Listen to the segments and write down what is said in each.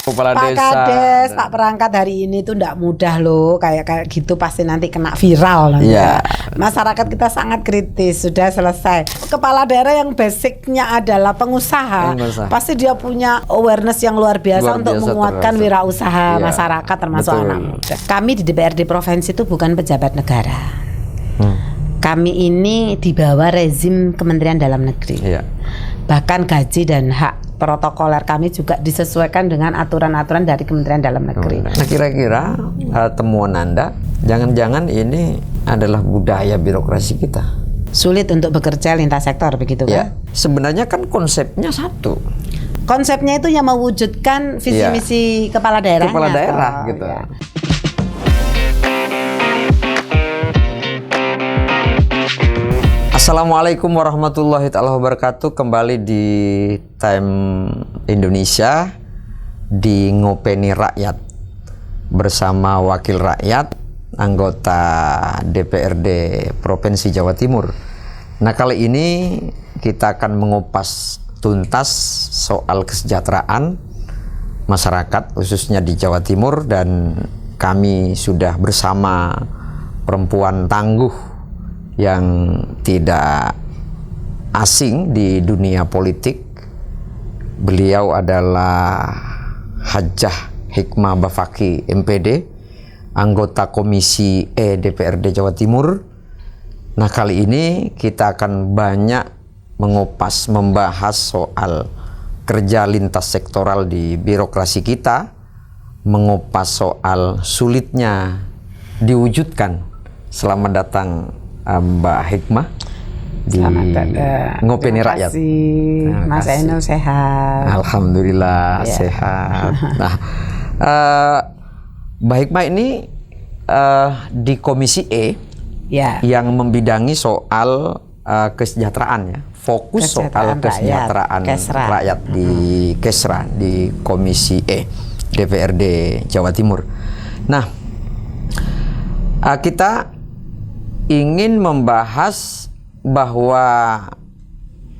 Kepala Pak desa. Kades, Pak Perangkat hari ini tuh enggak mudah loh, kayak gitu pasti nanti kena viral nanti. Iya. Masyarakat kita sangat kritis, sudah selesai. Kepala daerah yang basicnya adalah pengusaha, pasti dia punya awareness yang luar biasa untuk menguatkan wirausaha masyarakat termasuk anak muda. Kami di DPRD provinsi itu bukan pejabat negara. Kami ini di bawah rezim Kementerian Dalam Negeri. Bahkan gaji dan hak protokoler kami juga disesuaikan dengan aturan-aturan dari Kementerian Dalam Negeri. Nah, kira-kira temuan Anda, jangan-jangan ini adalah budaya birokrasi kita. Sulit untuk bekerja lintas sektor, begitu kan? Sebenarnya kan konsepnya satu. Konsepnya itu yang mewujudkan visi misi kepala daerahnya. Kepala daerah gitu. Assalamualaikum warahmatullahi wabarakatuh. Kembali di Time Indonesia di Ngopeni Rakyat bersama Wakil Rakyat, anggota DPRD Provinsi Jawa Timur. Nah, kali ini kita akan mengupas tuntas soal kesejahteraan masyarakat khususnya di Jawa Timur, dan kami sudah bersama perempuan tangguh yang tidak asing di dunia politik. Beliau adalah Hajah Hikmah Bafaki MPD, anggota Komisi E DPRD Jawa Timur. Nah, kali ini kita akan banyak membahas soal kerja lintas sektoral di birokrasi kita, mengupas soal sulitnya diwujudkan. Selamat datang Mbak Hikmah di Ngopeni Rakyat. Mas Ainul sehat. Alhamdulillah sehat. Nah, Mbak Hikmah ini di Komisi E yang membidangi soal kesejahteraan ya, fokus soal kesejahteraan rakyat di Kesra, di Komisi E DPRD Jawa Timur. Nah, kita ingin membahas bahwa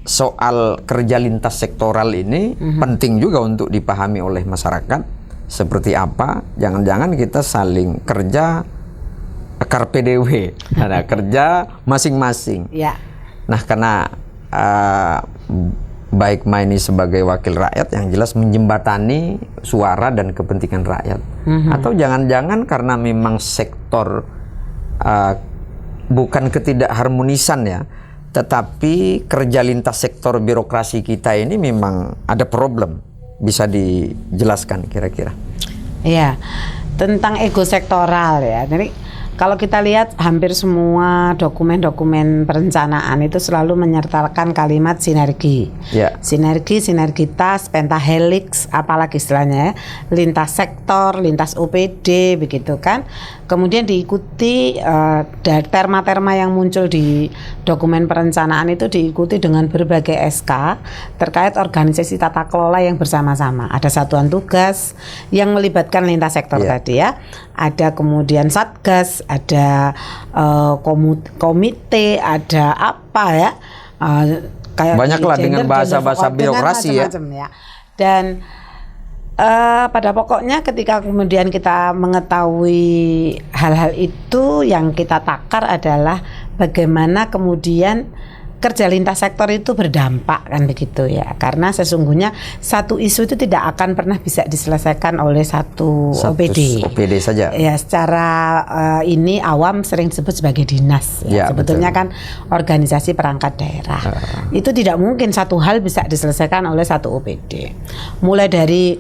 soal kerja lintas sektoral ini penting juga untuk dipahami oleh masyarakat. Seperti apa? Jangan-jangan kita saling kerja carpe diem, ada kerja masing-masing. Nah, karena baik ini sebagai wakil rakyat yang jelas menjembatani suara dan kepentingan rakyat, atau jangan-jangan karena memang sektor bukan ketidakharmonisan ya, tetapi kerja lintas sektor birokrasi kita ini memang ada problem. Bisa dijelaskan kira-kira? Iya, tentang ego sektoral ya. Jadi kalau kita lihat hampir semua dokumen-dokumen perencanaan itu selalu menyertakan kalimat sinergi. Sinergi, sinergitas, pentahelix, apalagi istilahnya ya, lintas sektor, lintas OPD begitu kan. Kemudian diikuti terma-terma yang muncul di dokumen perencanaan itu diikuti dengan berbagai SK terkait organisasi tata kelola yang bersama-sama. Ada satuan tugas yang melibatkan lintas sektor tadi ya. Ada kemudian satgas, ada komite, ada apa ya, kayak banyaklah dengan bahasa-bahasa birokrasi ya. Dan pada pokoknya ketika kemudian kita mengetahui hal-hal itu, yang kita takar adalah bagaimana kemudian kerja lintas sektor itu berdampak kan begitu ya, karena sesungguhnya satu isu itu tidak akan pernah bisa diselesaikan oleh satu OPD saja ya. Secara ini awam sering disebut sebagai dinas ya, sebetulnya betul. Kan organisasi perangkat daerah itu tidak mungkin satu hal bisa diselesaikan oleh satu OPD. Mulai dari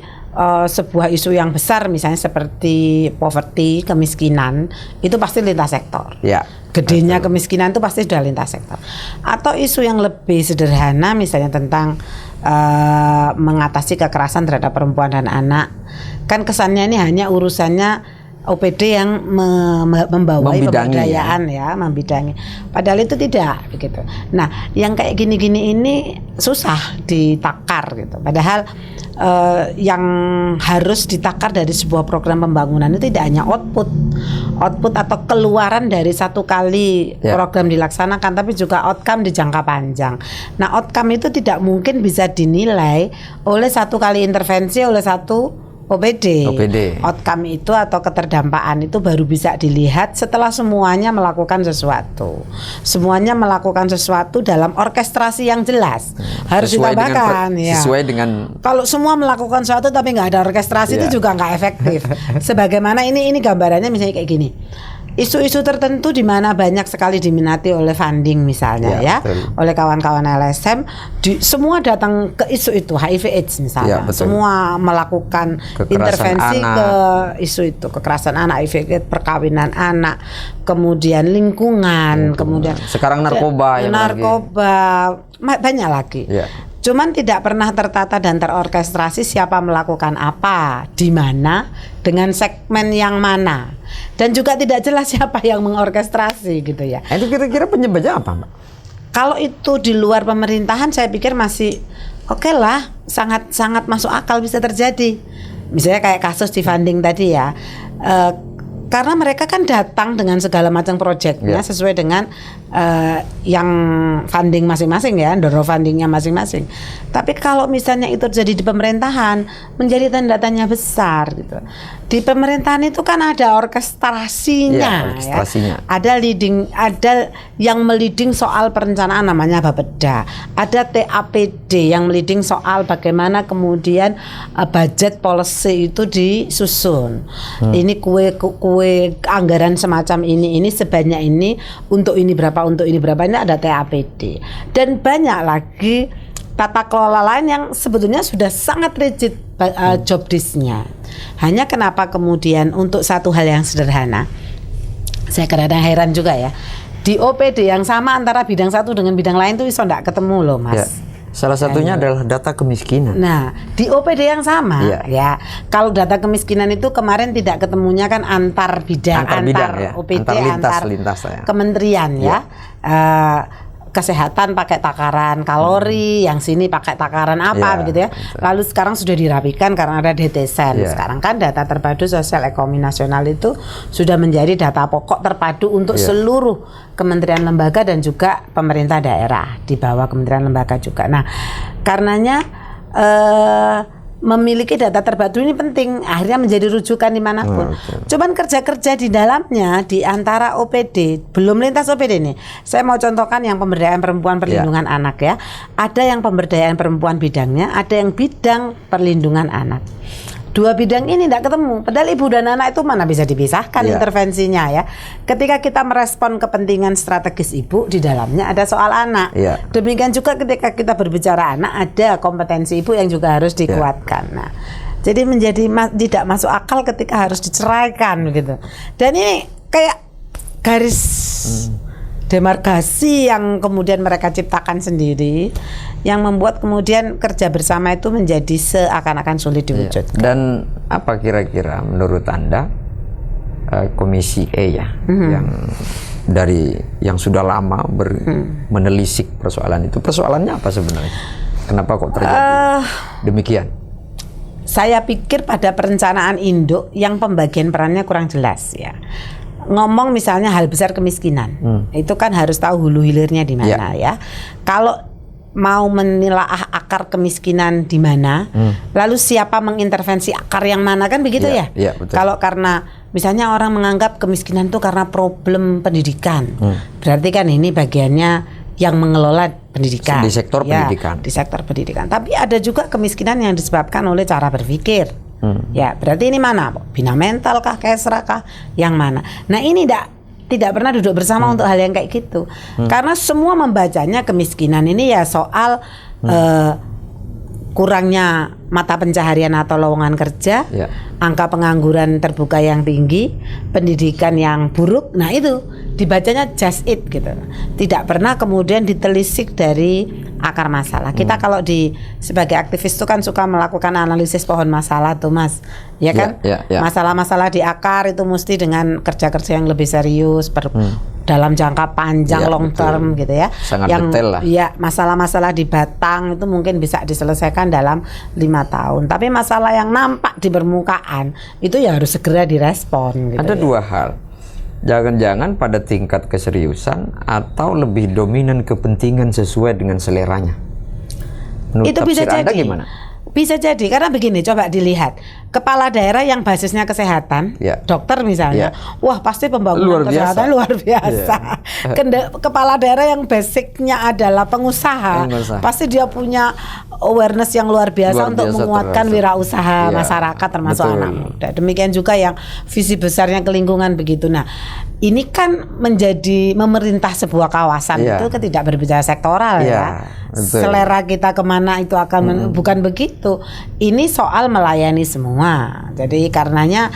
sebuah isu yang besar misalnya seperti poverty, kemiskinan, itu pasti lintas sektor. Gedenya kemiskinan itu pasti sudah lintas sektor. Atau isu yang lebih sederhana misalnya tentang mengatasi kekerasan terhadap perempuan dan anak. Kan kesannya ini hanya urusannya OPD yang membawahi pemberdayaan ya, membidangi. Padahal itu tidak begitu. Nah, yang kayak gini-gini ini susah ditakar gitu. Padahal yang harus ditakar dari sebuah program pembangunan itu tidak hanya output atau keluaran dari satu kali program dilaksanakan, tapi juga outcome di jangka panjang. Nah, outcome itu tidak mungkin bisa dinilai oleh satu kali intervensi oleh satu OPD. Outcome itu atau keterdampaan itu baru bisa dilihat setelah semuanya melakukan sesuatu. Semuanya melakukan sesuatu dalam orkestrasi yang jelas. Harus ditambahkan sesuai dengan kalau semua melakukan sesuatu tapi nggak ada orkestrasi itu juga nggak efektif. Sebagaimana ini gambarannya misalnya kayak gini. Isu-isu tertentu di mana banyak sekali diminati oleh funding misalnya oleh kawan-kawan LSM, semua datang ke isu itu HIV/AIDS misalnya, semua melakukan intervensi ke isu itu, kekerasan anak, HIV/AIDS, perkawinan anak, kemudian lingkungan, kemudian sekarang narkoba, banyak lagi. Cuman tidak pernah tertata dan terorkestrasi siapa melakukan apa, di mana, dengan segmen yang mana. Dan juga tidak jelas siapa yang mengorkestrasi gitu ya. Itu kira-kira penyebabnya apa, Mbak? Kalau itu di luar pemerintahan saya pikir masih oke lah, sangat masuk akal bisa terjadi. Misalnya kayak kasus di funding tadi ya. Karena mereka kan datang dengan segala macam proyeknya sesuai dengan yang funding masing-masing ya, donor fundingnya masing-masing. Tapi kalau misalnya itu terjadi di pemerintahan, menjadi tanda tanya besar gitu. Di pemerintahan itu kan ada orkestrasinya, ada yang meliding soal perencanaan namanya Bapeda, ada TAPD yang meliding soal bagaimana kemudian budget policy itu disusun. Ini kue anggaran semacam ini sebanyak ini untuk ini berapa ini ada TAPD. Dan banyak lagi tata kelola lain yang sebetulnya sudah sangat rigid job desk-nya. Hanya kenapa kemudian untuk satu hal yang sederhana, saya kadang-kadang heran juga ya, di OPD yang sama antara bidang satu dengan bidang lain tuh iso nggak ketemu loh Mas. Salah satunya adalah data kemiskinan. Nah, di OPD yang sama ya. Kalau data kemiskinan itu kemarin tidak ketemunya kan antar bidang, antar OPD, lintas kementerian kesehatan pakai takaran kalori, yang sini pakai takaran apa begitu ya. Lalu sekarang sudah dirapikan karena ada DTSen. Sekarang kan data terpadu sosial ekonomi nasional itu sudah menjadi data pokok terpadu untuk seluruh kementerian lembaga dan juga pemerintah daerah di bawah kementerian lembaga juga. Nah, karenanya memiliki data terpadu ini penting, akhirnya menjadi rujukan dimanapun. Cuman kerja-kerja di dalamnya di antara OPD, belum lintas OPD nih. Saya mau contohkan yang pemberdayaan perempuan perlindungan anak ya. Ada yang pemberdayaan perempuan bidangnya, ada yang bidang perlindungan anak. Dua bidang ini tidak ketemu. Padahal ibu dan anak itu mana bisa dipisahkan intervensinya ya. Ketika kita merespon kepentingan strategis ibu, di dalamnya ada soal anak. Demikian juga ketika kita berbicara anak, ada kompetensi ibu yang juga harus dikuatkan. Nah, jadi menjadi tidak masuk akal ketika harus diceraikan begitu. Dan ini kayak garis demarkasi yang kemudian mereka ciptakan sendiri, yang membuat kemudian kerja bersama itu menjadi seakan-akan sulit diwujudkan. Dan apa kira-kira menurut Anda Komisi E yang sudah lama menelisik persoalan itu, persoalannya apa sebenarnya? Kenapa kok terjadi demikian? Saya pikir pada perencanaan induk yang pembagian perannya kurang jelas ya. Ngomong misalnya hal besar kemiskinan, itu kan harus tahu hulu hilirnya di mana ya. Kalau mau menelaah akar kemiskinan di mana, lalu siapa mengintervensi akar yang mana kan begitu ya. Kalau karena misalnya orang menganggap kemiskinan itu karena problem pendidikan, berarti kan ini bagiannya yang mengelola pendidikan di sektor pendidikan. Di sektor pendidikan. Tapi ada juga kemiskinan yang disebabkan oleh cara berpikir. Ya, berarti ini mana? Bina mental kah, kesra kah, yang mana? Nah, ini tidak pernah duduk bersama untuk hal yang kayak gitu. Karena semua membacanya kemiskinan ini ya soal kurangnya mata pencaharian atau lowongan kerja, angka pengangguran terbuka yang tinggi, pendidikan yang buruk. Nah, itu dibacanya just it gitu. Tidak pernah kemudian ditelisik dari akar masalah. Kita kalau sebagai aktivis itu kan suka melakukan analisis pohon masalah tuh Mas. Ya kan? Masalah-masalah di akar itu mesti dengan kerja-kerja yang lebih serius dalam jangka panjang long term gitu ya. Sangat detail lah. Ya, masalah-masalah di batang itu mungkin bisa diselesaikan dalam 5 tahun. Tapi masalah yang nampak di permukaan itu ya harus segera direspon gitu. Ada dua hal. Jangan-jangan pada tingkat keseriusan atau lebih dominan kepentingan sesuai dengan seleranya. Menurut itu bisa jadi. Anda gimana? Bisa jadi karena begini, coba dilihat kepala daerah yang basisnya kesehatan, dokter misalnya, wah pasti pembangunan kesehatan luar biasa. Kepala daerah yang basicnya adalah pengusaha, pasti dia punya awareness yang luar biasa untuk menguatkan wirausaha masyarakat termasuk anak muda. Demikian juga yang visi besarnya ke lingkungan begitu. Nah, ini kan menjadi memerintah sebuah kawasan itu tidak berbicara sektoral ya. Selera kita kemana itu akan bukan begitu. Ini soal melayani semua. Jadi karenanya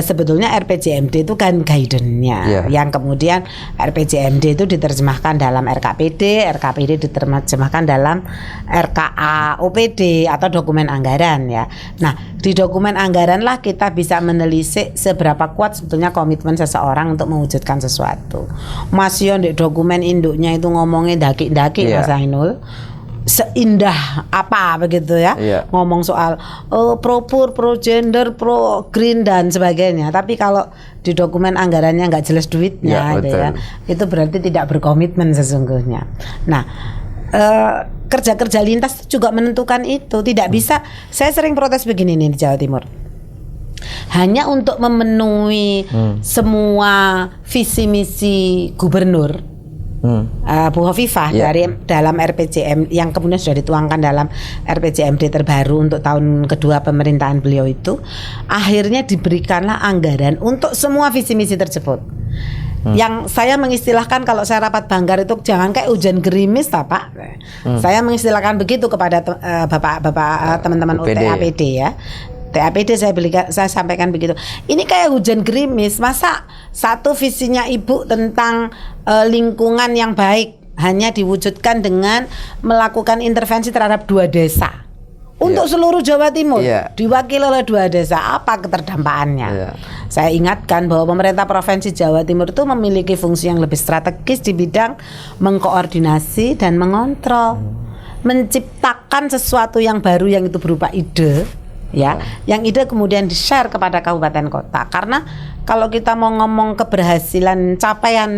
sebetulnya RPJMD itu kan guidance-nya, yang kemudian RPJMD itu diterjemahkan dalam RKPD, RKPD diterjemahkan dalam RKA OPD atau dokumen anggaran ya. Nah, di dokumen anggaran lah kita bisa menelisik seberapa kuat sebetulnya komitmen seseorang untuk mewujudkan sesuatu. Masih di dokumen induknya itu ngomongin daki-daki Mas Ainul. Seindah apa begitu ya, ngomong soal pro-pur, pro-gender, pro-green dan sebagainya. Tapi kalau di dokumen anggarannya nggak jelas duitnya, gitu ya, itu berarti tidak berkomitmen sesungguhnya. Nah, kerja-kerja lintas juga menentukan itu. Tidak bisa. Saya sering protes begini nih di Jawa Timur. Hanya untuk memenuhi semua visi misi gubernur. Bu Hovifah dari dalam RPJM yang kemudian sudah dituangkan dalam RPJMD terbaru untuk tahun kedua pemerintahan beliau itu, akhirnya diberikanlah anggaran untuk semua visi misi tersebut. Yang saya mengistilahkan kalau saya rapat banggar itu jangan kayak hujan gerimis Pak. Saya mengistilahkan begitu kepada bapak-bapak teman-teman TAPD ya. TAPD saya sampaikan begitu. Ini kayak hujan gerimis. Masa satu visinya Ibu tentang lingkungan yang baik hanya diwujudkan dengan melakukan intervensi terhadap 2 desa. Untuk seluruh Jawa Timur diwakili oleh 2 desa. Apa keterdampakannya? Saya ingatkan bahwa pemerintah Provinsi Jawa Timur itu memiliki fungsi yang lebih strategis di bidang mengkoordinasi dan mengontrol, menciptakan sesuatu yang baru yang itu berupa ide. Yang ide kemudian di-share kepada kabupaten kota. Karena kalau kita mau ngomong keberhasilan capaian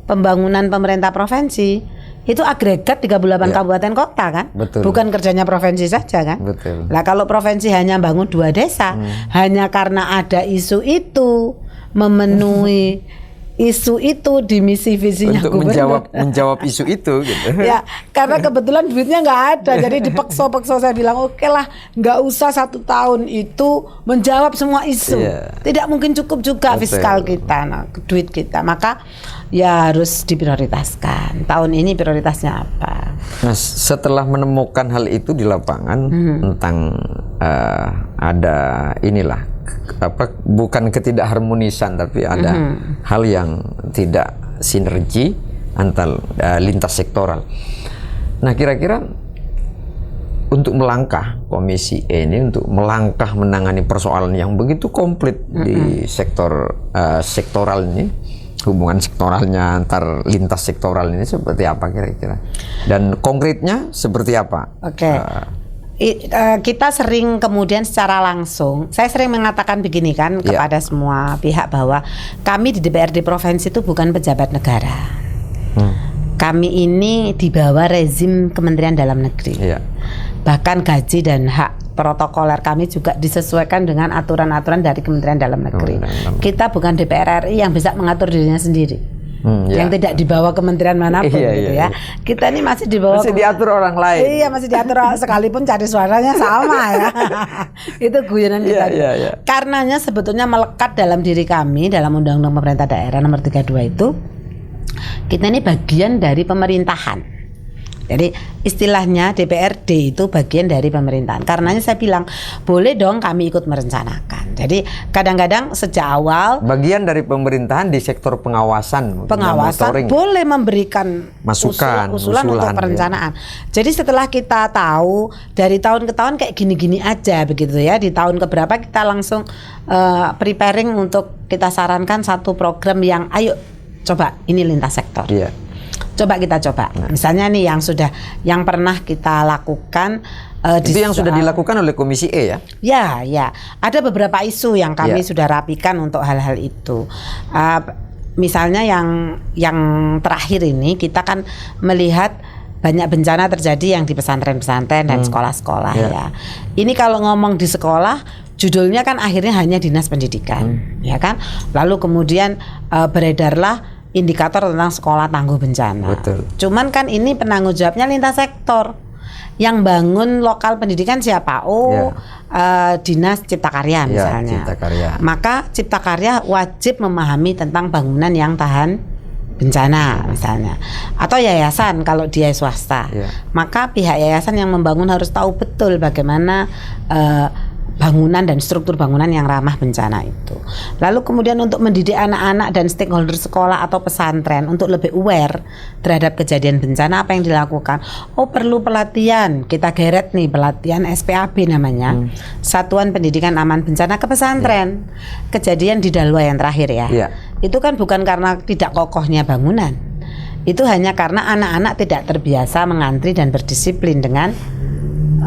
pembangunan pemerintah provinsi, itu agregat 38 kabupaten kota kan? Bukan kerjanya provinsi saja kan? Nah, kalau provinsi hanya bangun 2 desa, hanya karena ada isu itu, memenuhi isu itu di misi visinya untuk menjawab isu itu gitu. Ya, karena kebetulan duitnya nggak ada, jadi dipaksa-paksa. Saya bilang oke lah, nggak usah 1 tahun itu menjawab semua isu. Tidak mungkin cukup juga fiskal kita, duit kita. Maka ya harus diprioritaskan. Tahun ini prioritasnya apa? Nah, setelah menemukan hal itu di lapangan tentang ada inilah bukan ketidakharmonisan, tapi ada hal yang tidak sinergi antar lintas sektoral. Nah, kira-kira untuk melangkah Komisi E ini untuk melangkah menangani persoalan yang begitu komplit di sektoral ini, hubungan sektoralnya antar lintas sektoral ini seperti apa kira-kira? Dan konkretnya seperti apa? Kita sering kemudian secara langsung, saya sering mengatakan begini kan kepada semua pihak bahwa kami di DPRD provinsi itu bukan pejabat negara. Kami ini di bawah rezim Kementerian Dalam Negeri. Bahkan gaji dan hak protokoler kami juga disesuaikan dengan aturan-aturan dari Kementerian Dalam Negeri. Kita bukan DPR RI yang bisa mengatur dirinya sendiri. Yang tidak dibawa kementerian manapun gitu ya. Kita ini masih dibawa diatur orang lain. Iya, masih diatur sekalipun cari suaranya sama ya. Itu guyonan kita. Karenanya sebetulnya melekat dalam diri kami dalam Undang-Undang Pemerintah Daerah nomor 32 itu, kita ini bagian dari pemerintahan. Jadi istilahnya DPRD itu bagian dari pemerintahan. Karenanya saya bilang boleh dong kami ikut merencanakan. Jadi kadang-kadang sejak awal bagian dari pemerintahan di sektor pengawasan boleh memberikan usulan untuk perencanaan. Jadi setelah kita tahu dari tahun ke tahun kayak gini-gini aja begitu ya, di tahun keberapa kita langsung preparing untuk kita sarankan satu program yang ayo coba ini lintas sektor. Coba kita coba. Misalnya nih yang pernah kita lakukan itu yang sudah dilakukan oleh Komisi E ya? Ya. Ada beberapa isu yang kami sudah rapikan untuk hal-hal itu. Misalnya yang terakhir ini kita kan melihat banyak bencana terjadi yang di pesantren-pesantren dan sekolah-sekolah ya. Ini kalau ngomong di sekolah judulnya kan akhirnya hanya Dinas Pendidikan, ya kan? Lalu kemudian beredarlah indikator tentang sekolah tangguh bencana. Betul. Cuman kan ini penanggung jawabnya lintas sektor. Yang bangun lokal pendidikan siapa? Dinas Cipta Karya misalnya. Cipta Karya. Maka Cipta Karya wajib memahami tentang bangunan yang tahan bencana misalnya, atau yayasan kalau dia swasta. Maka pihak yayasan yang membangun harus tahu betul bagaimana bangunan dan struktur bangunan yang ramah bencana itu. Lalu kemudian untuk mendidik anak-anak dan stakeholder sekolah atau pesantren untuk lebih aware terhadap kejadian bencana, apa yang dilakukan? Perlu pelatihan, kita geret nih pelatihan SPAB namanya, Satuan Pendidikan Aman Bencana ke pesantren. Kejadian di Dalwa yang terakhir ya. Itu kan bukan karena tidak kokohnya bangunan. Itu hanya karena anak-anak tidak terbiasa mengantri dan berdisiplin dengan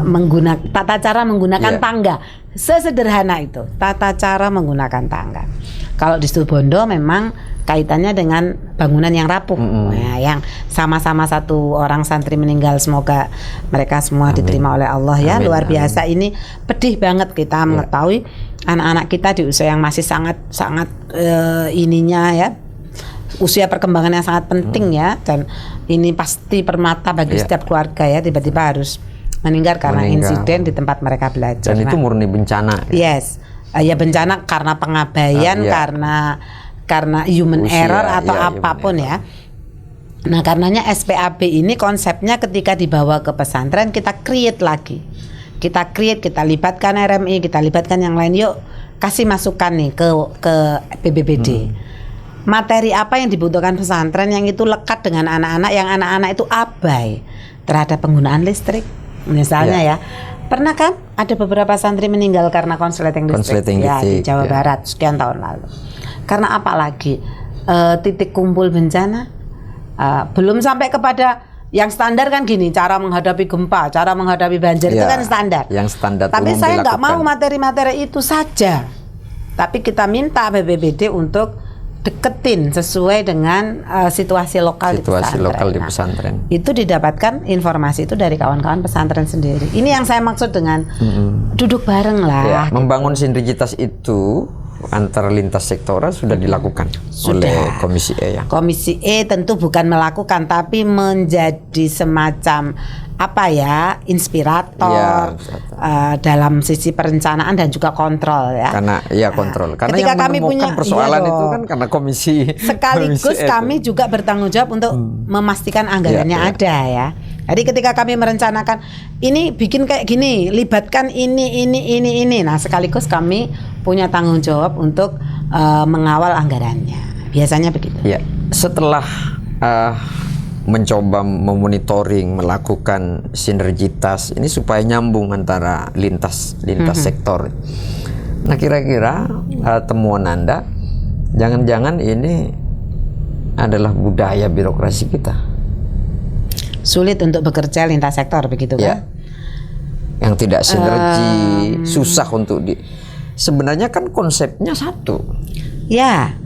menggunakan tata cara menggunakan tangga. Sesederhana itu tata cara menggunakan tangga. Kalau di Situbondo memang kaitannya dengan bangunan yang rapuh, yang sama-sama satu orang santri meninggal, semoga mereka semua diterima oleh Allah ya. Luar biasa, ini pedih banget kita mengetahui anak-anak kita di usia yang masih sangat ininya ya, usia perkembangan yang sangat penting ya, dan ini pasti permata bagi setiap keluarga ya, tiba-tiba harus meninggal karena insiden di tempat mereka belajar. Dan itu murni bencana. Yes, ya bencana karena pengabaian, karena human error atau apapun ya. Nah, karenanya SPAB ini konsepnya ketika dibawa ke pesantren kita create lagi. Kita libatkan RMI, kita libatkan yang lain. Yuk kasih masukan nih ke BPBD. Materi apa yang dibutuhkan pesantren yang itu lekat dengan anak-anak, yang anak-anak itu abai terhadap penggunaan listrik. Misalnya ya, pernah kan ada beberapa santri meninggal karena konsleting listrik di Jawa Barat sekian tahun lalu. Karena apa lagi? Titik kumpul bencana belum sampai kepada yang standar kan gini, cara menghadapi gempa, cara menghadapi banjir itu kan standar. Yang standar. Tapi saya nggak mau materi-materi itu saja. Tapi kita minta BPBD untuk deketin sesuai dengan situasi lokal di pesantren. Itu didapatkan informasi itu dari kawan-kawan pesantren sendiri. Ini yang saya maksud dengan duduk bareng lah. Membangun sinergitas itu antar lintas sektoral sudah dilakukan oleh Komisi E ya. Komisi E tentu bukan melakukan, tapi menjadi semacam inspirator dalam sisi perencanaan dan juga kontrol ya. Karena kontrol. Karena ketika yang menemukan persoalan itu kan karena komisi. Sekaligus kami juga bertanggung jawab untuk memastikan anggarannya ada ya. Jadi ketika kami merencanakan ini bikin kayak gini, libatkan ini. Nah, sekaligus kami punya tanggung jawab untuk mengawal anggarannya. Biasanya begitu. Ya. Setelah mencoba memonitoring, melakukan sinergitas ini supaya nyambung antara lintas sektor. Nah, kira-kira temuan Anda, jangan-jangan ini adalah budaya birokrasi kita. Sulit untuk bekerja lintas sektor begitu kan? Yang tidak sinergi, susah untuk sebenarnya kan konsepnya satu. Ya.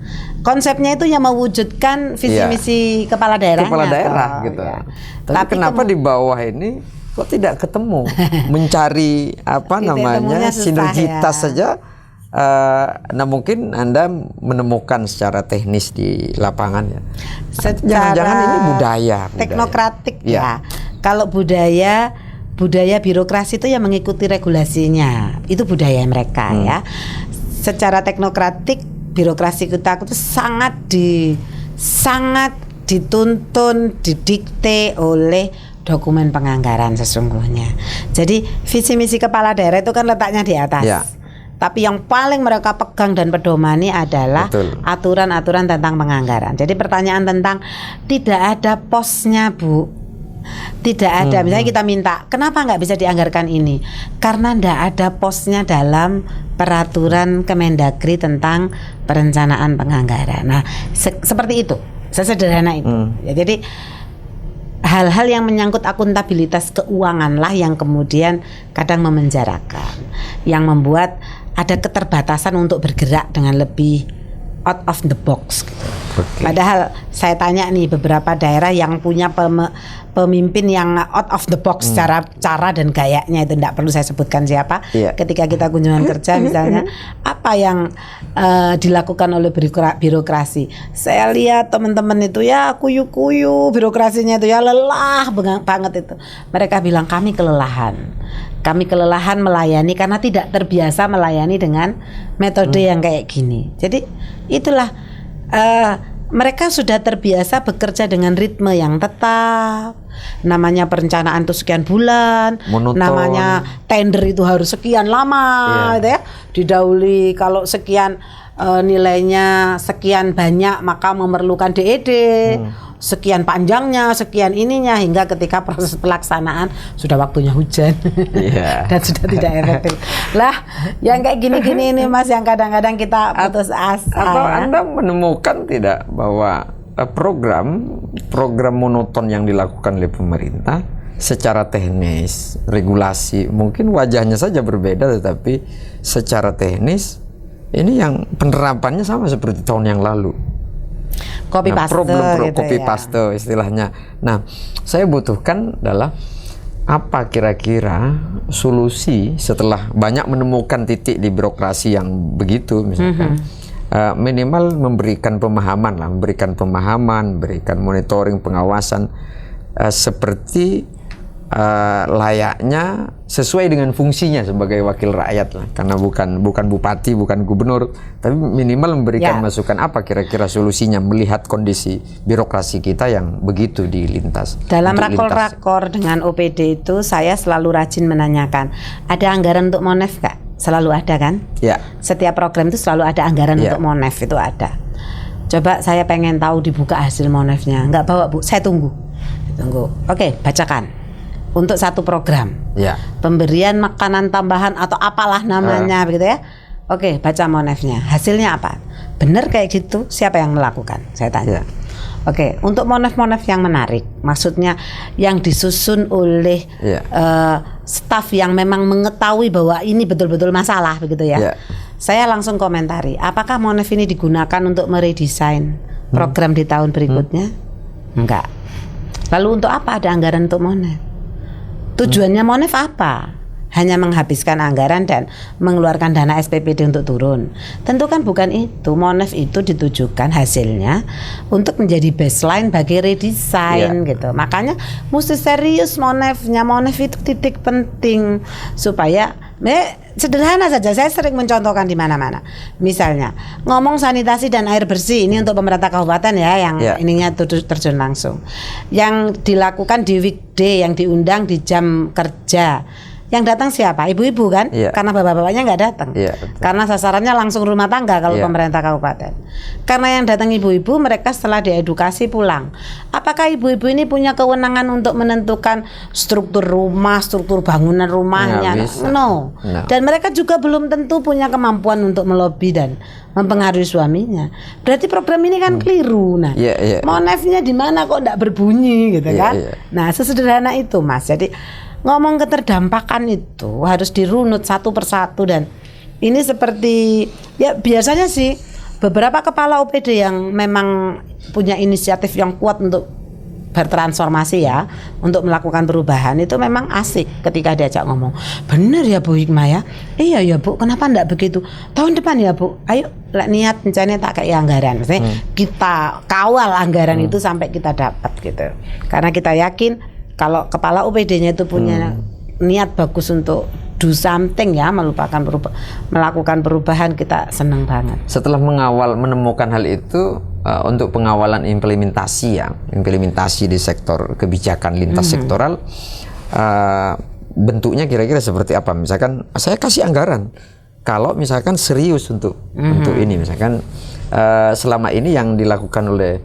Konsepnya itu yang mewujudkan visi misi kepala daerahnya. Kepala daerah gitu. Tapi kenapa di bawah ini kok tidak ketemu? Mencari sinergitas saja. Nah, mungkin Anda menemukan secara teknis di lapangan ya. Jangan-jangan ini budaya. Teknokratik ya. Kalau budaya birokrasi itu yang mengikuti regulasinya. Itu budaya mereka ya. Secara teknokratik birokrasi kita itu sangat dituntun, didikte oleh dokumen penganggaran sesungguhnya. Jadi visi misi kepala daerah itu kan letaknya di atas. Tapi yang paling mereka pegang dan pedomani adalah aturan-aturan tentang penganggaran. Jadi pertanyaan tentang tidak ada posnya, Bu. Tidak ada, misalnya kita minta, kenapa nggak bisa dianggarkan ini? Karena nggak ada posnya dalam peraturan Kemendagri tentang perencanaan penganggaran. Nah, seperti itu, sesederhana itu. Ya, jadi hal-hal yang menyangkut akuntabilitas keuangan lah yang kemudian kadang memenjarakan, yang membuat ada keterbatasan untuk bergerak dengan lebih out of the box gitu. Padahal saya tanya nih beberapa daerah yang punya pemimpin yang out of the box cara dan gayanya, itu tidak perlu saya sebutkan siapa. Ketika kita kunjungan kerja misalnya, apa yang dilakukan oleh birokrasi. Saya lihat teman-teman itu ya kuyu-kuyu, birokrasinya itu ya lelah banget itu. Mereka bilang kami kelelahan. Kami kelelahan melayani karena tidak terbiasa melayani dengan metode yang kayak gini. Jadi itulah mereka sudah terbiasa bekerja dengan ritme yang tetap. Namanya perencanaan itu sekian bulan, monoton. Namanya tender itu harus sekian lama, gitu ya. Didahului kalau sekian nilainya sekian banyak maka memerlukan DED. Sekian panjangnya, sekian ininya, hingga ketika proses pelaksanaan sudah waktunya hujan dan sudah tidak efektif. Lah, yang kayak gini-gini ini Mas, yang kadang-kadang kita putus asa. Atau Anda menemukan tidak bahwa program monoton yang dilakukan oleh pemerintah secara teknis, regulasi, mungkin wajahnya saja berbeda, tetapi secara teknis ini yang penerapannya sama seperti tahun yang lalu. Copy paste, copy paste istilahnya. Nah, saya butuhkan adalah apa kira-kira solusi setelah banyak menemukan titik di birokrasi yang begitu, misalkan minimal memberikan pemahaman, memberikan monitoring, pengawasan seperti layaknya sesuai dengan fungsinya sebagai wakil rakyat lah, karena bukan bupati, bukan gubernur, tapi minimal memberikan masukan apa kira-kira solusinya melihat kondisi birokrasi kita yang begitu dilintas. Dalam rakor-rakor dengan OPD itu saya selalu rajin menanyakan, ada anggaran untuk Monef nggak? Selalu ada kan? Ya. Setiap program itu selalu ada anggaran untuk Monef, itu ada. Coba saya pengen tahu dibuka hasil Monefnya. Nggak bawa Bu, saya tunggu. Oke, bacakan. Untuk satu program, pemberian makanan tambahan atau apalah namanya, begitu ya. Oke, baca Monefnya, hasilnya apa? Benar kayak gitu? Siapa yang melakukan? Saya tanya. Oke, untuk Monef yang menarik, maksudnya yang disusun oleh staf yang memang mengetahui bahwa ini betul-betul masalah, begitu ya. Saya langsung komentari, apakah Monef ini digunakan untuk meredesain program di tahun berikutnya? Enggak. Lalu untuk apa ada anggaran untuk Monef? Tujuannya Monef apa? Hanya menghabiskan anggaran dan mengeluarkan dana SPPD untuk turun. Tentu kan bukan itu. Monef itu ditujukan hasilnya untuk menjadi baseline bagi redesign gitu. Makanya mesti serius Monefnya. Monef itu titik penting supaya sederhana saja. Saya sering mencontohkan di mana-mana. Misalnya ngomong sanitasi dan air bersih, ini untuk pemerintah kabupaten ya, yang ininya terjun langsung. Yang dilakukan di weekday, yang diundang di jam kerja. Yang datang siapa? Ibu-ibu kan? Karena bapak-bapaknya nggak datang. Karena sasarannya langsung rumah tangga kalau pemerintah kabupaten. Karena yang datang ibu-ibu, mereka setelah diedukasi pulang. Apakah ibu-ibu ini punya kewenangan untuk menentukan struktur rumah, struktur bangunan rumahnya? No. Dan mereka juga belum tentu punya kemampuan untuk melobi dan mempengaruhi suaminya. Berarti program ini kan keliru. Nah, Monefnya di mana kok nggak berbunyi gitu kan? Nah, sesederhana itu Mas. Jadi ngomong keterdampakan itu harus dirunut satu persatu, dan ini seperti ya biasanya sih beberapa kepala OPD yang memang punya inisiatif yang kuat untuk bertransformasi ya, untuk melakukan perubahan, itu memang asik ketika diajak ngomong. Bener ya Bu Hikmah ya? Iya ya Bu, kenapa enggak begitu? Tahun depan ya Bu, ayo niat rencana tak kayak anggaran. Maksudnya kita kawal anggaran itu sampai kita dapat gitu. Karena kita yakin kalau kepala OPD-nya itu punya niat bagus untuk do something ya, melakukan perubahan, kita senang banget. Setelah menemukan hal itu, untuk pengawalan implementasi di sektor kebijakan lintas sektoral, bentuknya kira-kira seperti apa? Misalkan saya kasih anggaran, kalau misalkan serius untuk ini, misalkan selama ini yang dilakukan oleh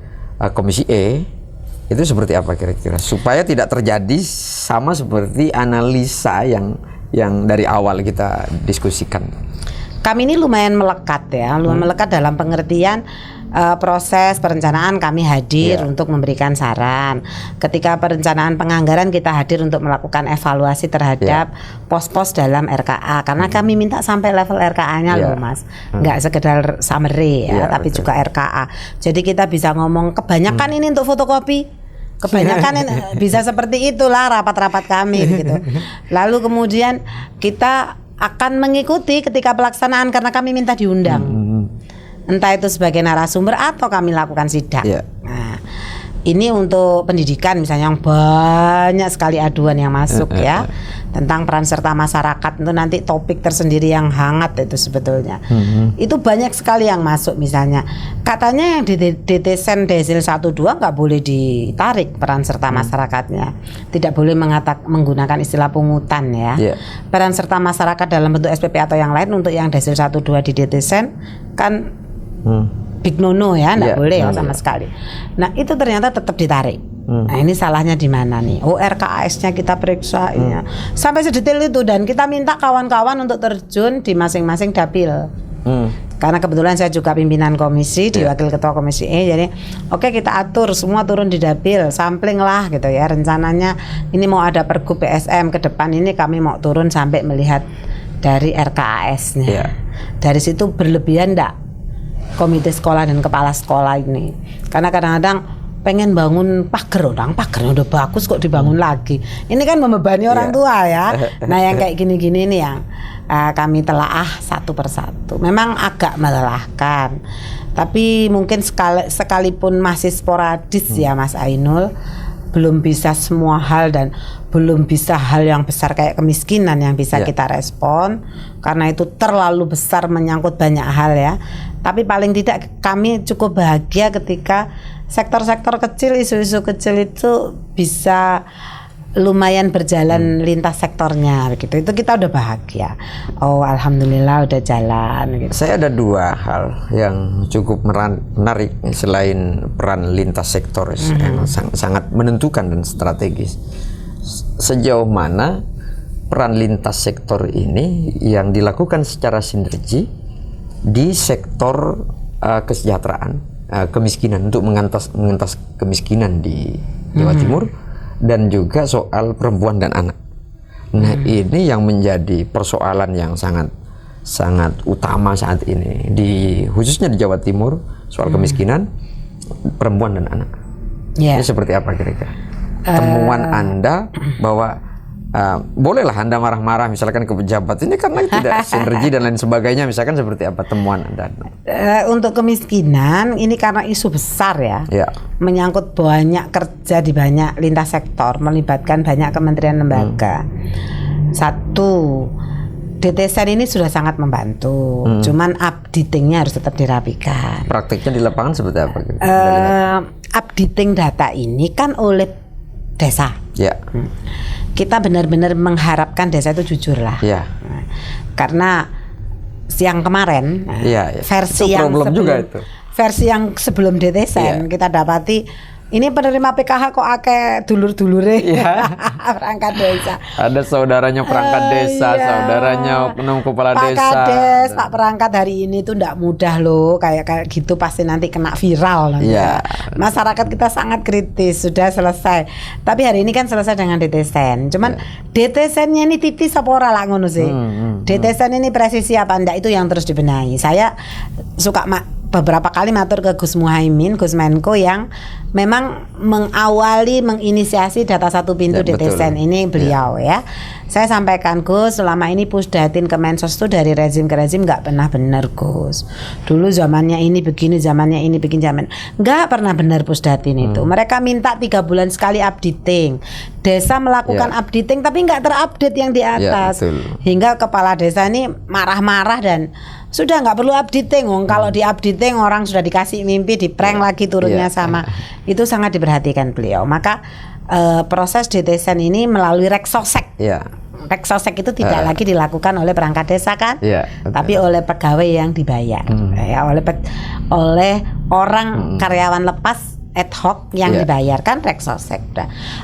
Komisi E itu seperti apa kira-kira supaya tidak terjadi sama seperti analisa yang dari awal kita diskusikan. Kami ini lumayan melekat ya, lumayan melekat dalam pengertian proses perencanaan kami hadir untuk memberikan saran. Ketika perencanaan penganggaran kita hadir untuk melakukan evaluasi terhadap pos-pos dalam RKA karena kami minta sampai level RKA-nya loh Mas. Nggak sekedar summary tapi juga RKA. Jadi kita bisa ngomong kebanyakan ini untuk fotokopi. Kebanyakan bisa seperti itulah rapat-rapat kami gitu. Lalu kemudian kita akan mengikuti ketika pelaksanaan karena kami minta diundang. Entah itu sebagai narasumber atau kami lakukan sidak. Nah, ini untuk pendidikan misalnya yang banyak sekali aduan yang masuk ya tentang peran serta masyarakat, itu nanti topik tersendiri yang hangat itu sebetulnya. Itu banyak sekali yang masuk, misalnya katanya yang di DTSen Desil 12 nggak boleh ditarik peran serta masyarakatnya, tidak boleh menggunakan istilah pungutan ya. Peran serta masyarakat dalam bentuk SPP atau yang lain untuk yang Desil 12 di DTSen kan big no ya, enggak boleh sama sekali. Nah, itu ternyata tetap ditarik. Nah, ini salahnya di mana nih? RKAS-nya kita periksa sampai sedetail itu, dan kita minta kawan-kawan untuk terjun di masing-masing dapil. Karena kebetulan saya juga pimpinan komisi, di wakil ketua komisi E, jadi oke, kita atur semua turun di dapil, sampling lah gitu ya. Rencananya ini mau ada pergub PSM ke depan ini, kami mau turun sampai melihat dari RKAS-nya. Dari situ berlebihan enggak komite sekolah dan kepala sekolah ini, karena kadang-kadang pengen bangun pagarnya udah bagus kok dibangun lagi, ini kan membebani orang tua ya. Nah, yang kayak gini-gini ini yang kami telaah satu persatu. Memang agak melelahkan, tapi mungkin sekalipun masih sporadis ya Mas Ainul, belum bisa semua hal dan belum bisa hal yang besar kayak kemiskinan yang bisa kita respon, karena itu terlalu besar menyangkut banyak hal ya. Tapi paling tidak kami cukup bahagia ketika sektor-sektor kecil, isu-isu kecil itu bisa lumayan berjalan lintas sektornya begitu. Itu kita udah bahagia. Oh, alhamdulillah udah jalan gitu. Saya ada dua hal yang cukup menarik selain peran lintas sektor yang sangat menentukan dan strategis. Sejauh mana peran lintas sektor ini yang dilakukan secara sinergi di sektor kesejahteraan, kemiskinan, untuk mengentas kemiskinan di Jawa Timur, dan juga soal perempuan dan anak. Nah, ini yang menjadi persoalan yang sangat utama saat ini, khususnya di Jawa Timur, soal kemiskinan perempuan dan anak. Ini seperti apa kira-kira temuan Anda bahwa bolehlah Anda marah-marah misalkan ke pejabat ini karena tidak sinergi dan lain sebagainya, misalkan seperti apa temuan Anda? Untuk kemiskinan ini karena isu besar ya, menyangkut banyak kerja di banyak lintas sektor, melibatkan banyak kementerian lembaga. Satu, DTSen ini sudah sangat membantu, cuman updatingnya harus tetap dirapikan. Praktiknya di lapangan seperti apa? Updating data ini kan oleh desa. Kita benar-benar mengharapkan desa itu jujur lah. Karena siang kemarin versi yang sebelum juga itu. Versi yang sebelum DTSen kita dapati ini penerima PKH kok akeh dulur-dulure perangkat desa. Ada saudaranya perangkat desa, saudaranya oknum kepala Pak desa. Kades, Pak perangkat hari ini tuh enggak mudah loh, kayak gitu pasti nanti kena viral nanti. Masyarakat kita sangat kritis, sudah selesai. Tapi hari ini kan selesai dengan DTSen. Cuman DTSen-nya ini tipis apa ora lah ngono sih. DTSen ini presisi apa enggak, itu yang terus dibenahi. Saya suka beberapa kali matur ke Gus Muhaimin, Gus Menko, yang memang mengawali, menginisiasi data satu pintu DTSen ini beliau ya. Saya sampaikan, Gus, selama ini Pusdatin Kemensos itu dari rezim ke rezim nggak pernah benar, Gus. Dulu zamannya ini begini, zamannya ini begini, nggak pernah benar Pusdatin itu. Mereka minta 3 bulan sekali updating. Desa melakukan updating tapi nggak terupdate yang di atas. Hingga kepala desa ini marah-marah dan sudah nggak perlu updating. Kalau di updating orang sudah dikasih mimpi, di prank lagi turunnya sama. Itu sangat diperhatikan beliau. Maka proses DTSen ini melalui Reksosek. Reksosek itu tidak lagi dilakukan oleh perangkat desa kan, tapi oleh pegawai yang dibayar, oleh orang karyawan lepas ad hoc yang dibayarkan Reksosek.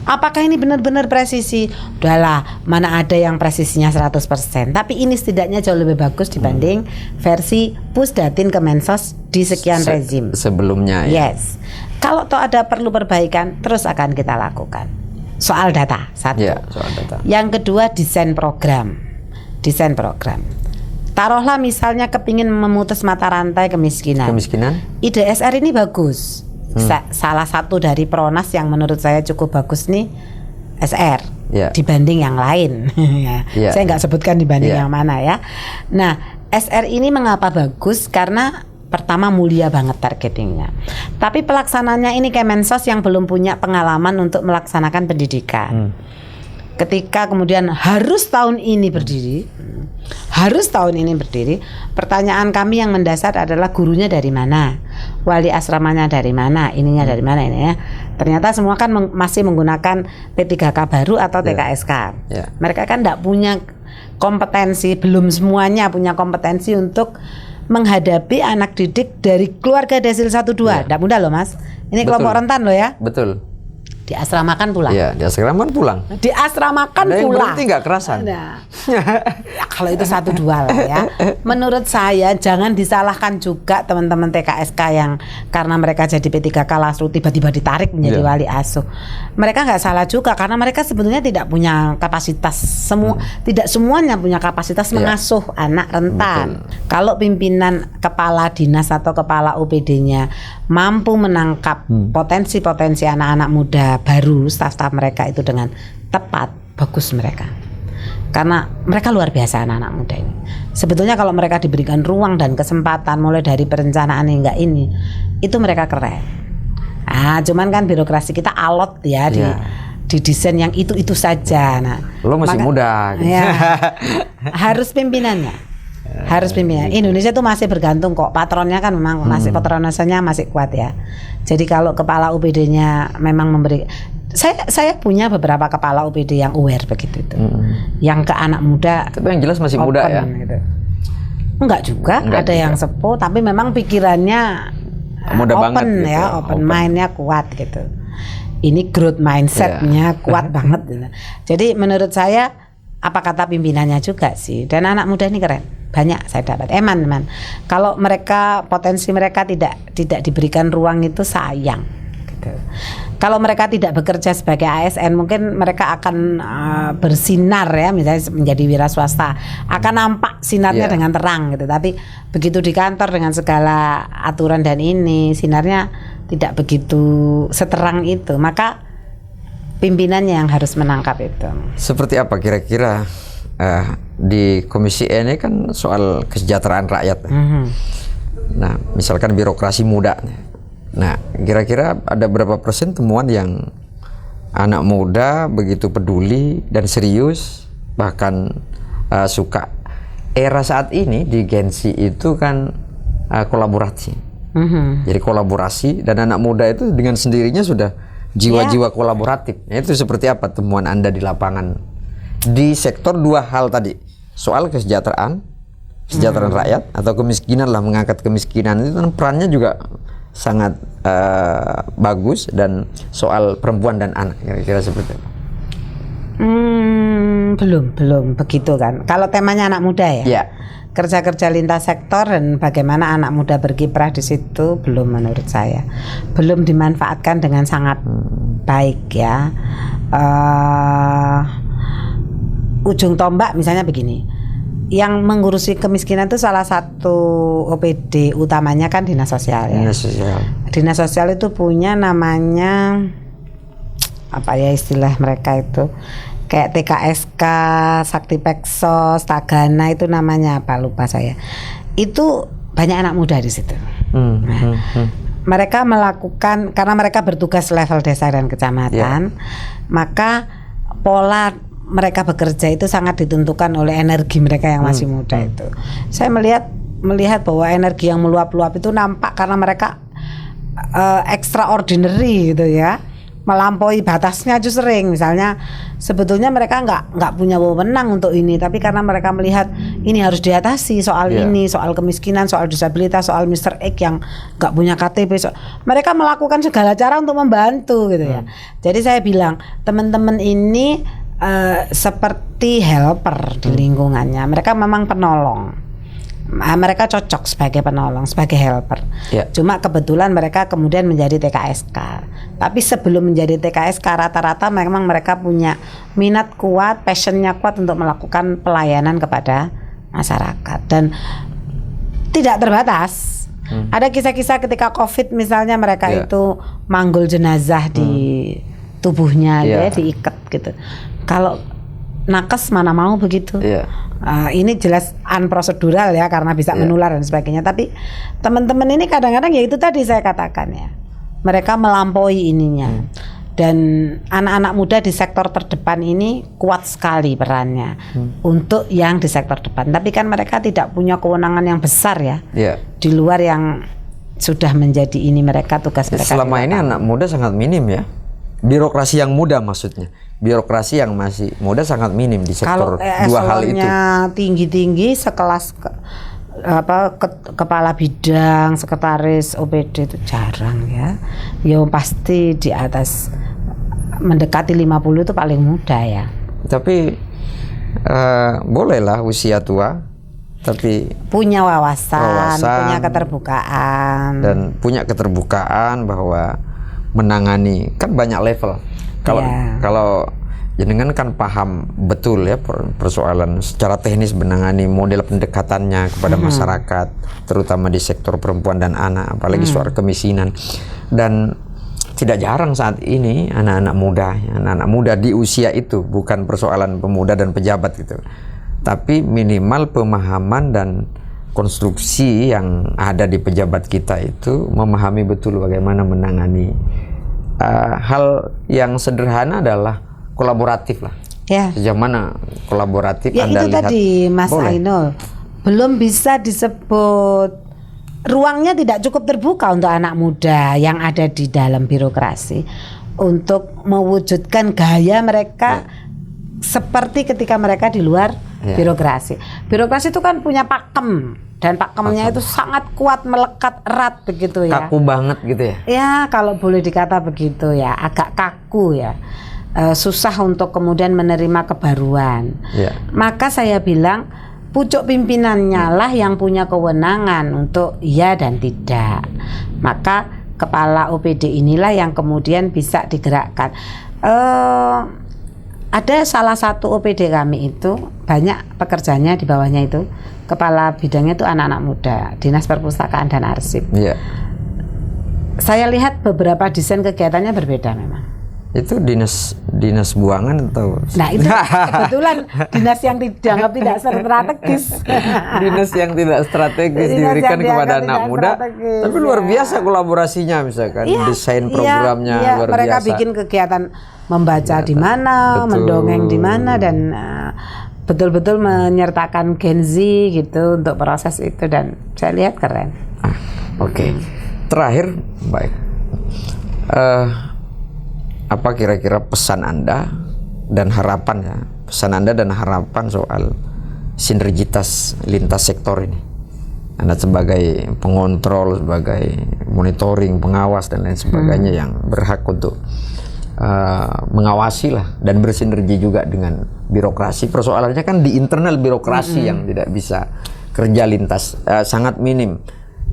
Apakah ini benar-benar presisi? Udahlah, mana ada yang presisinya 100%. Tapi ini setidaknya jauh lebih bagus dibanding versi Pusdatin Kemensos di sekian rezim sebelumnya. Yes. Kalau toh ada perlu perbaikan, terus akan kita lakukan. Soal data satu. Soal data. Yang kedua, desain program. Taruhlah misalnya kepingin memutus mata rantai kemiskinan. IDSR ini bagus. Salah satu dari Pronas yang menurut saya cukup bagus nih SR dibanding yang lain. Saya nggak sebutkan dibanding yang mana ya. Nah, SR ini mengapa bagus? Karena pertama mulia banget targetingnya. Tapi pelaksananya ini Kemensos yang belum punya pengalaman untuk melaksanakan pendidikan. Ketika kemudian harus tahun ini berdiri, pertanyaan kami yang mendasar adalah gurunya dari mana, wali asramanya dari mana, ininya dari mana ini ya. Ternyata semua kan masih menggunakan P3K baru atau TKSK. Mereka kan tidak punya kompetensi, belum semuanya punya kompetensi untuk menghadapi anak didik dari keluarga desil 1-2. Tidak mudah loh Mas. Ini kelompok rentan loh ya. Betul. Diasramakan pulang. Diasramakan pulang. Diasramakan ada yang pulang. Berarti nggak kerasan. Nah, ya, kalau itu 1-2 lah ya. Menurut saya jangan disalahkan juga teman-teman TKSK yang karena mereka jadi P3K langsung tiba-tiba ditarik menjadi wali asuh. Mereka nggak salah juga karena mereka sebetulnya tidak punya kapasitas tidak semuanya punya kapasitas mengasuh anak rentan. Kalau pimpinan kepala dinas atau kepala UPD-nya mampu menangkap potensi-potensi anak-anak muda baru, staf-staf mereka itu dengan tepat, bagus mereka. Karena mereka luar biasa anak-anak muda ini. Sebetulnya kalau mereka diberikan ruang dan kesempatan mulai dari perencanaan hingga ini, itu mereka keren. Cuman kan birokrasi kita alot ya di desain yang itu saja. Nah, lo masih muda. Gitu. Harus pimpinannya. Indonesia tuh masih bergantung kok. Patronnya kan memang masih patronasenya masih kuat ya. Jadi kalau kepala UPD-nya memang memberi, saya punya beberapa kepala UPD yang aware begitu itu. Yang ke anak muda. Tapi yang jelas masih muda ya. Gitu. Enggak juga, ada yang sepuh tapi memang pikirannya muda open banget gitu. Ya, open mind-nya kuat gitu. Ini growth mindset-nya kuat banget gitu. Jadi menurut saya apa kata pimpinannya juga sih, dan anak muda ini keren. Banyak saya dapat eman. Kalau mereka potensi mereka tidak diberikan ruang itu sayang gitu. Kalau mereka tidak bekerja sebagai ASN mungkin mereka akan bersinar ya, misalnya menjadi wira swasta akan nampak sinarnya dengan terang gitu. Tapi begitu di kantor dengan segala aturan dan ini sinarnya tidak begitu seterang itu, maka pimpinannya yang harus menangkap itu. Seperti apa kira-kira di Komisi E ini kan soal kesejahteraan rakyat. Nah, misalkan birokrasi muda. Nah, kira-kira ada berapa persen temuan yang anak muda begitu peduli dan serius, bahkan suka. Era saat ini di Gensi itu kan kolaborasi. Jadi kolaborasi, dan anak muda itu dengan sendirinya sudah jiwa-jiwa kolaboratif. Itu seperti apa temuan Anda di lapangan? Di sektor dua hal tadi, soal kesejahteraan rakyat atau kemiskinan lah, mengangkat kemiskinan itu kan perannya juga sangat bagus, dan soal perempuan dan anak kira-kira seperti itu. Belum begitu kan. Kalau temanya anak muda ya. Kerja-kerja lintas sektor dan bagaimana anak muda berkiprah di situ belum, menurut saya belum dimanfaatkan dengan sangat baik ya. Ujung tombak misalnya begini, yang mengurusi kemiskinan itu salah satu OPD utamanya kan dinas sosial ya. Dinas sosial itu punya namanya apa ya istilah mereka itu, kayak TKSK, Sakti Peksos, Tagana itu namanya apa lupa saya. Itu banyak anak muda di situ. Mereka melakukan, karena mereka bertugas level desa dan kecamatan, maka pola mereka bekerja itu sangat ditentukan oleh energi mereka yang masih muda itu. Saya melihat bahwa energi yang meluap-luap itu nampak karena mereka extraordinary gitu ya. melampaui batasnya aja sering. Misalnya sebetulnya mereka nggak punya wewenang untuk ini, tapi karena mereka melihat ini harus diatasi soal ini, soal kemiskinan, soal disabilitas, soal Mr. X yang nggak punya KTP, mereka melakukan segala cara untuk membantu gitu ya. Jadi saya bilang teman-teman ini seperti helper di lingkungannya. Mereka memang penolong. Mereka cocok sebagai penolong, sebagai helper. Cuma kebetulan mereka kemudian menjadi TKSK. Tapi sebelum menjadi TKSK rata-rata memang mereka punya minat kuat, passionnya kuat untuk melakukan pelayanan kepada masyarakat dan tidak terbatas. Ada kisah-kisah ketika COVID misalnya mereka itu manggul jenazah di tubuhnya, ya, diikat gitu. Kalau nakes mana mau begitu. Ini jelas unprosedural ya karena bisa menular dan sebagainya. Tapi teman-teman ini kadang-kadang ya itu tadi saya katakan ya, mereka melampaui ininya. Dan anak-anak muda di sektor terdepan ini kuat sekali perannya untuk yang di sektor depan. Tapi kan mereka tidak punya kewenangan yang besar ya, di luar yang sudah menjadi ini mereka tugas mereka. Selama ini anak muda sangat minim ya. Birokrasi yang muda maksudnya. Birokrasi yang masih muda sangat minim di sektor dua hal itu. Tinggi-tinggi sekelas kepala bidang, sekretaris OPD itu jarang ya. Ya pasti di atas mendekati 50 itu paling muda ya. Tapi bolehlah usia tua, tapi punya wawasan, punya keterbukaan. Dan punya keterbukaan bahwa menangani kan banyak level. Kalau jenengan kan paham betul ya persoalan secara teknis menangani model pendekatannya kepada masyarakat, terutama di sektor perempuan dan anak, apalagi soal kemiskinan. Dan tidak jarang saat ini anak-anak muda di usia itu, bukan persoalan pemuda dan pejabat gitu, tapi minimal pemahaman dan konstruksi yang ada di pejabat kita itu memahami betul bagaimana menangani hal yang sederhana adalah kolaboratif lah. Sejauh mana kolaboratif Anda itu lihat? Tadi Mas Ainul belum bisa disebut ruangnya tidak cukup terbuka untuk anak muda yang ada di dalam birokrasi untuk mewujudkan gaya mereka seperti ketika mereka di luar birokrasi. Birokrasi itu kan punya pakem. Dan pakemnya itu sangat kuat, melekat erat begitu ya. Kaku banget gitu ya? Ya kalau boleh dikata begitu ya, agak kaku ya. Susah untuk kemudian menerima kebaruan. Maka saya bilang pucuk pimpinannya lah yang punya kewenangan untuk iya dan tidak. Maka kepala OPD inilah yang kemudian bisa digerakkan. Ada salah satu OPD kami itu banyak pekerjanya di bawahnya itu. Kepala bidangnya itu anak-anak muda, Dinas Perpustakaan dan Arsip. Saya lihat beberapa desain kegiatannya berbeda memang. Itu dinas buangan atau? Nah itu kebetulan dinas yang dianggap tidak strategis. Dinas yang tidak strategis diberikan kepada anak muda. Tapi luar biasa kolaborasinya misalkan desain programnya luar mereka biasa. Bikin kegiatan membaca di mana, mendongeng di mana dan betul-betul menyertakan Gen Z gitu untuk proses itu dan saya lihat keren. Oke. Terakhir, baik. Apa kira-kira pesan Anda dan harapan ya? Pesan Anda dan harapan soal sinergitas lintas sektor ini. Anda sebagai pengontrol, sebagai monitoring, pengawas dan lain sebagainya yang berhak untuk mengawasi lah dan bersinergi juga dengan birokrasi. Persoalannya kan di internal birokrasi yang tidak bisa kerja lintas, sangat minim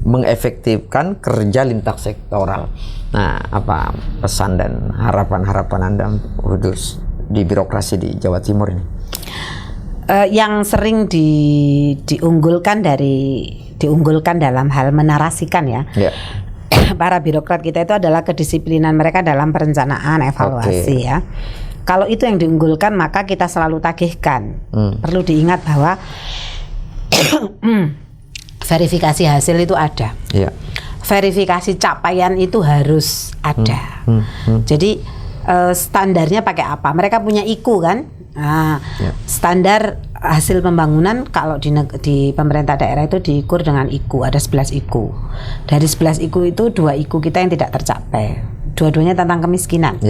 mengefektifkan kerja lintas sektoral. Nah, apa pesan dan harapan-harapan Anda khusus di birokrasi di Jawa Timur ini? Yang sering diunggulkan dalam hal menarasikan ya. Para birokrat kita itu adalah kedisiplinan mereka dalam perencanaan evaluasi ya. Kalau itu yang diunggulkan maka kita selalu tagihkan. Perlu diingat bahwa verifikasi hasil itu ada. Verifikasi capaian itu harus ada. Jadi standarnya pakai apa? Mereka punya IKU kan? Nah, standar hasil pembangunan kalau di pemerintah daerah itu diukur dengan IKU, ada 11 IKU. Dari 11 IKU itu 2 IKU kita yang tidak tercapai. 2 dua-duanya tentang kemiskinan,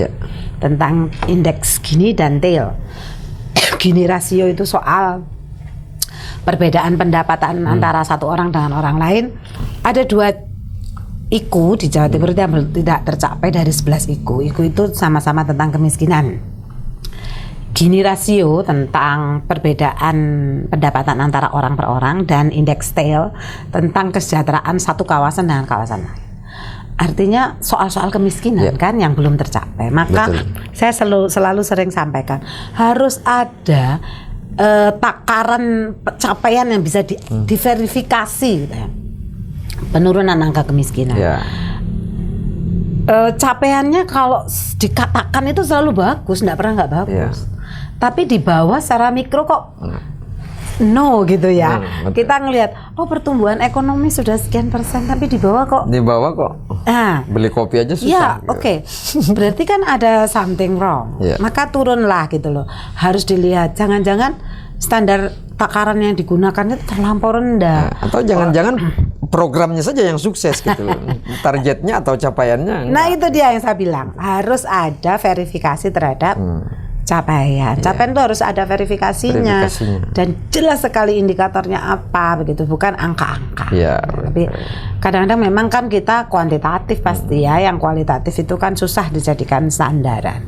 tentang indeks Gini dan Tail. Gini rasio itu soal perbedaan pendapatan antara satu orang dengan orang lain. Ada 2 IKU di Jawa Timur yang tidak tercapai dari 11 IKU. IKU itu sama-sama tentang kemiskinan. Gini rasio tentang perbedaan pendapatan antara orang per orang, dan indeks Tail tentang kesejahteraan satu kawasan dengan kawasan lain. Artinya soal-soal kemiskinan kan yang belum tercapai. Maka saya selalu sering sampaikan harus ada takaran capaian yang bisa diverifikasi gitu ya. Penurunan angka kemiskinan. Capaiannya kalau dikatakan itu selalu bagus, nggak pernah nggak bagus. Tapi di bawah secara mikro kok no gitu ya. Kita ngelihat pertumbuhan ekonomi sudah sekian persen, tapi di bawah kok. Beli kopi aja susah. Ya, oke. Berarti kan ada something wrong. Maka turunlah gitu loh. Harus dilihat. Jangan-jangan standar takaran yang digunakan itu terlampau rendah. Atau jangan-jangan programnya saja yang sukses gitu loh. Targetnya atau capaiannya. Nah, itu dia yang saya bilang. Harus ada verifikasi terhadap capaian. Capaian itu harus ada verifikasinya. Dan jelas sekali indikatornya apa begitu, bukan angka-angka. Tapi kadang-kadang memang kan kita kuantitatif pasti ya, yang kualitatif itu kan susah dijadikan sandaran.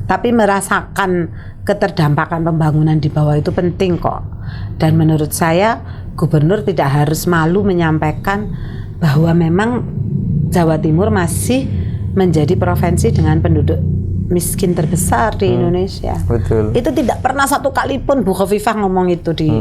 Tapi merasakan keterdampakan pembangunan di bawah itu penting kok. Dan menurut saya gubernur tidak harus malu menyampaikan bahwa memang Jawa Timur masih menjadi provinsi dengan penduduk miskin terbesar di Indonesia. Itu tidak pernah satu kali pun Bu Khofifah ngomong itu di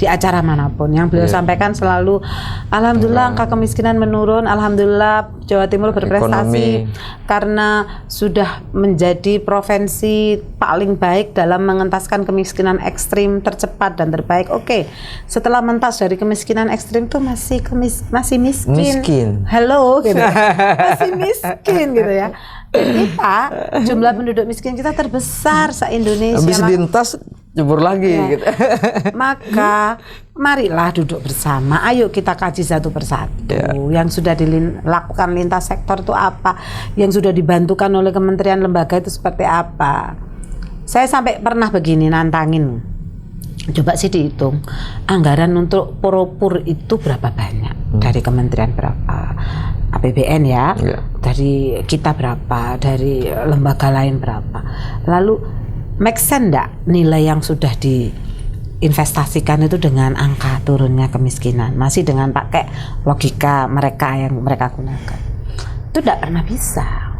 acara manapun. Yang beliau sampaikan selalu, alhamdulillah angka kemiskinan menurun, alhamdulillah Jawa Timur berprestasi karena sudah menjadi provinsi paling baik dalam mengentaskan kemiskinan ekstrim tercepat dan terbaik. Oke, setelah mentas dari kemiskinan ekstrim itu masih miskin. Halo gitu. Masih miskin gitu ya. Kita jumlah penduduk miskin kita terbesar se-Indonesia. Habis lintas jebur lagi gitu. Maka marilah duduk bersama. Ayo kita kaji satu persatu. Yang sudah dilakukan lintas sektor itu apa? Yang sudah dibantukan oleh kementerian lembaga itu seperti apa? Saya sampai pernah begini nantangin. Coba sih dihitung anggaran untuk Poropur itu berapa banyak, dari kementerian berapa, APBN ya, dari kita berapa, dari lembaga lain berapa. Lalu make sense enggak nilai yang sudah diinvestasikan itu dengan angka turunnya kemiskinan, masih dengan pakai logika mereka yang mereka gunakan. Itu enggak pernah bisa.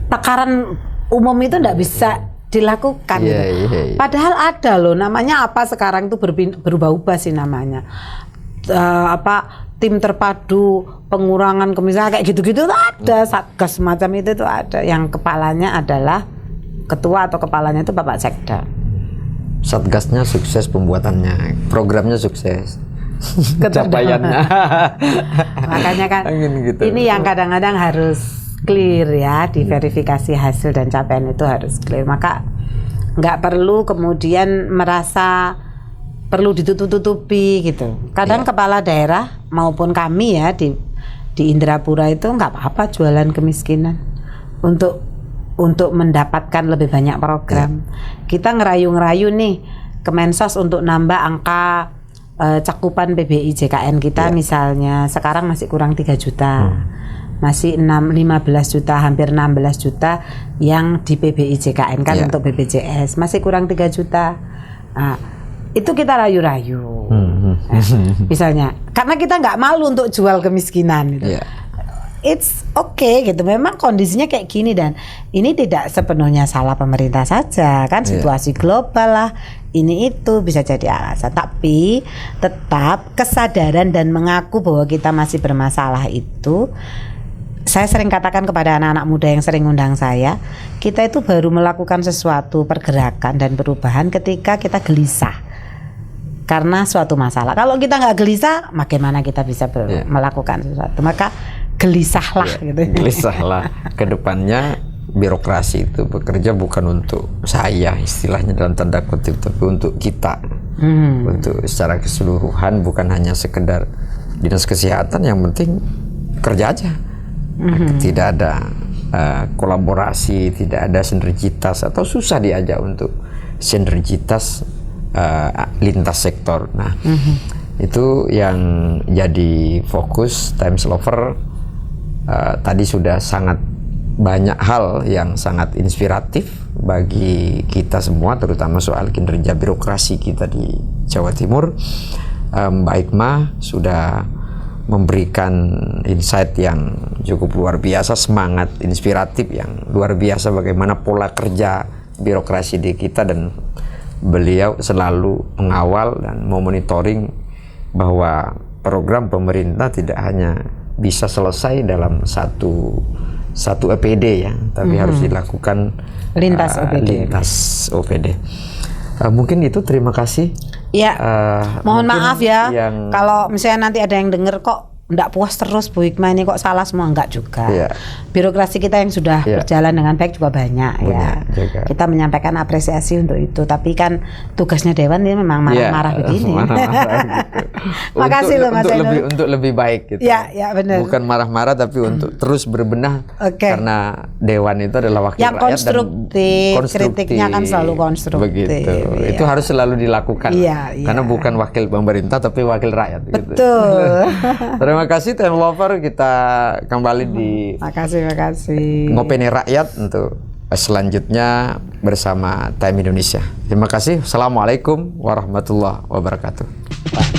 Takaran umum itu enggak bisa dilakukan gitu. Padahal ada loh, namanya apa sekarang itu berubah-ubah sih namanya. Tim terpadu pengurangan kemiskinan kayak gitu-gitu tuh ada, satgas semacam itu tuh ada, yang kepalanya adalah ketua atau kepalanya itu Bapak Sekda. Satgasnya sukses pembuatannya, programnya sukses. Capaiannya. Makanya kan gitu. Ini yang kadang-kadang harus clear ya, diverifikasi hasil dan capaian itu harus clear. Maka nggak perlu kemudian merasa perlu ditutup-tutupi gitu. Kadang kepala daerah maupun kami ya di Indrapura itu nggak apa-apa jualan kemiskinan untuk mendapatkan lebih banyak program. Kita ngerayu-ngerayu nih Kemensos untuk nambah angka cakupan PBI JKN kita misalnya sekarang masih kurang 3 juta. Masih 15 juta, hampir 16 juta yang di PBI JKN kan untuk BPJS masih kurang 3 juta. Nah, itu kita rayu-rayu. Misalnya, karena kita nggak malu untuk jual kemiskinan gitu. It's okay gitu. Memang kondisinya kayak gini dan ini tidak sepenuhnya salah pemerintah saja kan, situasi global lah. Ini itu bisa jadi alasan, tapi tetap kesadaran dan mengaku bahwa kita masih bermasalah itu. Saya sering katakan kepada anak-anak muda yang sering undang saya, kita itu baru melakukan sesuatu pergerakan dan perubahan ketika kita gelisah karena suatu masalah. Kalau kita nggak gelisah, bagaimana kita bisa melakukan sesuatu? Maka gelisahlah gitu. Gelisahlah. Kedepannya birokrasi itu bekerja bukan untuk saya, istilahnya dalam tanda kutip, tapi untuk kita. Untuk secara keseluruhan, bukan hanya sekedar dinas kesehatan, yang penting kerja aja. tidak ada kolaborasi, tidak ada sinergitas atau susah diajak untuk sinergitas lintas sektor. Nah, itu yang jadi fokus Times Lover. Tadi sudah sangat banyak hal yang sangat inspiratif bagi kita semua, terutama soal kinerja birokrasi kita di Jawa Timur. Mbak Hikmah sudah memberikan insight yang cukup luar biasa, semangat inspiratif yang luar biasa bagaimana pola kerja birokrasi di kita, dan beliau selalu mengawal dan memonitoring bahwa program pemerintah tidak hanya bisa selesai dalam satu EPD ya, tapi harus dilakukan lintas OPD. Mungkin itu, terima kasih. Ya, mohon maaf ya kalau misalnya nanti ada yang dengar kok enggak puas terus Bu Hikmah ini kok salah semua, enggak juga. Birokrasi kita yang sudah berjalan dengan baik juga banyak ya. Kita menyampaikan apresiasi untuk itu, tapi kan tugasnya Dewan ini memang marah-marah begini. Makasih loh Mas Ainul. Untuk lebih baik gitu. Ya benar. Bukan marah-marah tapi untuk terus berbenah, karena Dewan itu adalah wakil yang rakyat konstruktif, dan konstruktif. kritiknya kan selalu konstruktif. Begitu. Itu harus selalu dilakukan. Karena bukan wakil pemerintah tapi wakil rakyat. Betul. Gitu. Terima kasih Time Lover, kita kembali di Makasih. Ngopeni Rakyat untuk selanjutnya bersama Time Indonesia. Terima kasih. Assalamualaikum warahmatullahi wabarakatuh.